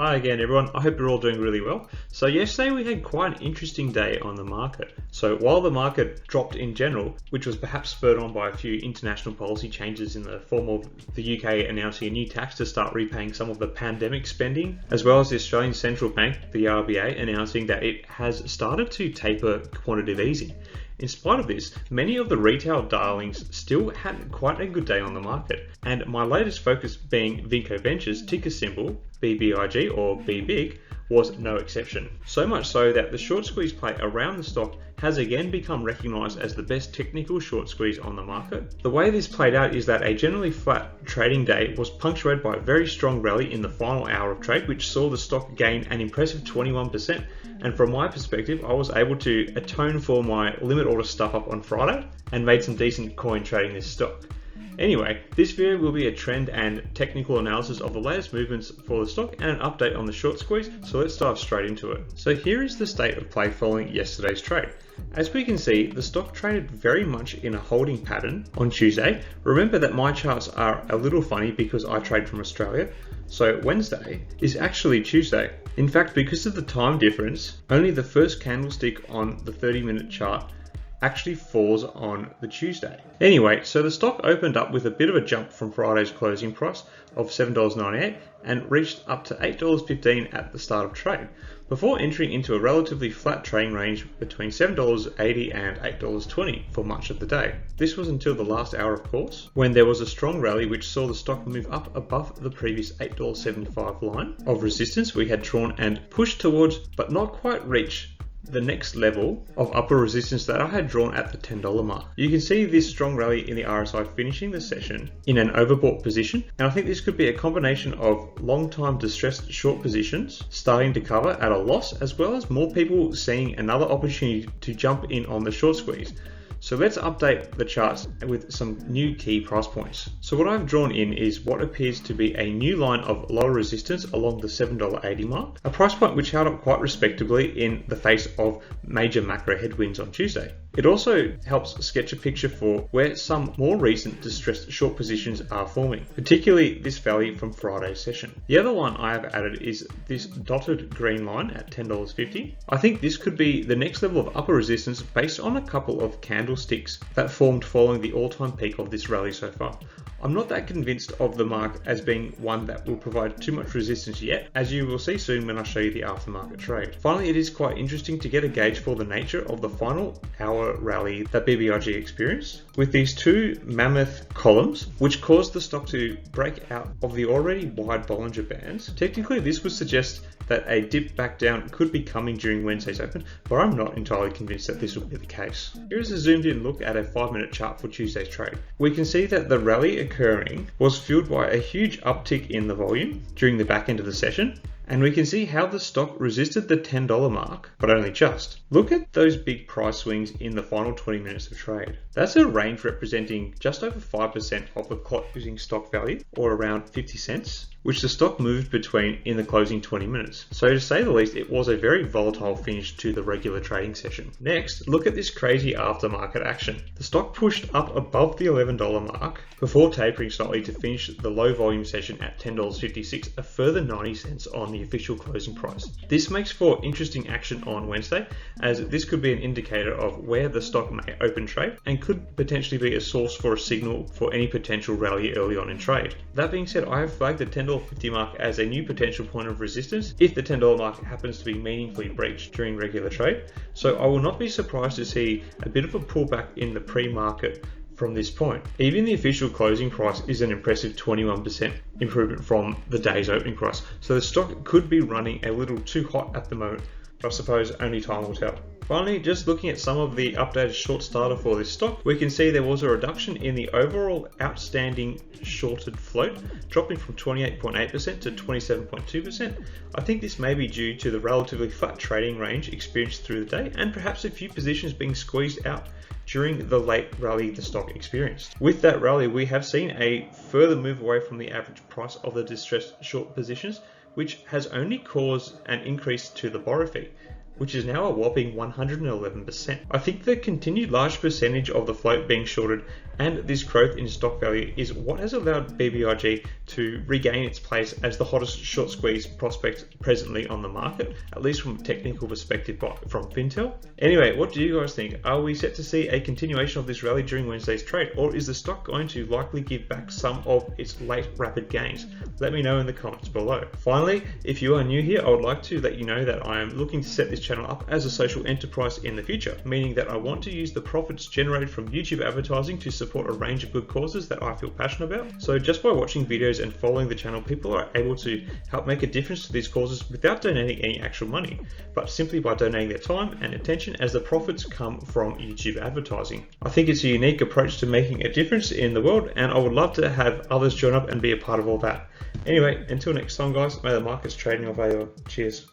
Hi again everyone, I hope you're all doing really well. So yesterday we had quite an interesting day on the market. So while the market dropped in general, which was perhaps spurred on by a few international policy changes in the form of the UK announcing a new tax to start repaying some of the pandemic spending, as well as the Australian Central Bank, the RBA, announcing that it has started to taper quantitative easing. In spite of this, many of the retail darlings still had quite a good day on the market, and my latest focus being Vinco Ventures, ticker symbol BBIG or BBIG, was no exception. So much so that the short squeeze play around the stock has again become recognised as the best technical short squeeze on the market. The way this played out is that a generally flat trading day was punctuated by a very strong rally in the final hour of trade, which saw the stock gain an impressive 21%. And from my perspective, I was able to atone for my limit order stuff up on Friday and made some decent coin trading this stock. Anyway, this video will be a trend and technical analysis of the latest movements for the stock and an update on the short squeeze, so let's dive straight into it. So here is the state of play following yesterday's trade. As we can see, the stock traded very much in a holding pattern on Tuesday. Remember that my charts are a little funny because I trade from Australia, so Wednesday is actually Tuesday. In fact, because of the time difference, only the first candlestick on the 30-minute chart actually falls on the Tuesday. Anyway, so the stock opened up with a bit of a jump from Friday's closing price of $7.98 and reached up to $8.15 at the start of trade, before entering into a relatively flat trading range between $7.80 and $8.20 for much of the day. This was until the last hour, of course, when there was a strong rally which saw the stock move up above the previous $8.75 line of resistance we had drawn and pushed towards, but not quite reach, the next level of upper resistance that I had drawn at the $10 mark. You can see this strong rally in the RSI finishing the session in an overbought position, and I think this could be a combination of long-time distressed short positions starting to cover at a loss, as well as more people seeing another opportunity to jump in on the short squeeze. So let's update the charts with some new key price points. So what I've drawn in is what appears to be a new line of lower resistance along the $7.80 mark, a price point which held up quite respectably in the face of major macro headwinds on Tuesday. It also helps sketch a picture for where some more recent distressed short positions are forming, particularly this valley from Friday's session. The other line I have added is this dotted green line at $10.50. I think this could be the next level of upper resistance based on a couple of candlesticks that formed following the all-time peak of this rally so far. I'm not that convinced of the mark as being one that will provide too much resistance yet, as you will see soon when I show you the aftermarket trade. Finally, it is quite interesting to get a gauge for the nature of the final hour rally that BBIG experienced, with these two mammoth columns which caused the stock to break out of the already wide Bollinger Bands. Technically, this would suggest that a dip back down could be coming during Wednesday's open, but I'm not entirely convinced that this will be the case. Here is a zoomed in look at a 5-minute chart for Tuesday's trade. We can see that the rally occurring was fueled by a huge uptick in the volume during the back end of the session, and we can see how the stock resisted the $10 mark, but only just. Look at those big price swings in the final 20 minutes of trade. That's a range representing just over 5% of the closing stock value, or around 50 cents, which the stock moved between in the closing 20 minutes. So to say the least, it was a very volatile finish to the regular trading session. Next, look at this crazy aftermarket action. The stock pushed up above the $11 mark before tapering slightly to finish the low volume session at $10.56, a further 90 cents on the official closing price. This makes for interesting action on Wednesday, as this could be an indicator of where the stock may open trade and could potentially be a source for a signal for any potential rally early on in trade. That being said, I have flagged the $10.50 mark as a new potential point of resistance if the $10 mark happens to be meaningfully breached during regular trade, so I will not be surprised to see a bit of a pullback in the pre-market from this point. Even the official closing price is an impressive 21% improvement from the day's opening price, so the stock could be running a little too hot at the moment, but I suppose only time will tell. Finally, just looking at some of the updated short data for this stock, we can see there was a reduction in the overall outstanding shorted float, dropping from 28.8% to 27.2%. I think this may be due to the relatively flat trading range experienced through the day and perhaps a few positions being squeezed out during the late rally the stock experienced. With that rally, we have seen a further move away from the average price of the distressed short positions, which has only caused an increase to the borrow fee, which is now a whopping 111%. I think the continued large percentage of the float being shorted And this growth in stock value is what has allowed BBIG to regain its place as the hottest short squeeze prospect presently on the market, at least from a technical perspective from Fintel. Anyway, what do you guys think? Are we set to see a continuation of this rally during Wednesday's trade, or is the stock going to likely give back some of its late rapid gains? Let me know in the comments below. Finally, if you are new here, I would like to let you know that I am looking to set this channel up as a social enterprise in the future, meaning that I want to use the profits generated from YouTube advertising to support a range of good causes that I feel passionate about. So just by watching videos and following the channel, people are able to help make a difference to these causes without donating any actual money, but simply by donating their time and attention, as the profits come from YouTube advertising. I think it's a unique approach to making a difference in the world, and I would love to have others join up and be a part of all that. Anyway, until next time guys, may the markets trade in your favor. Cheers.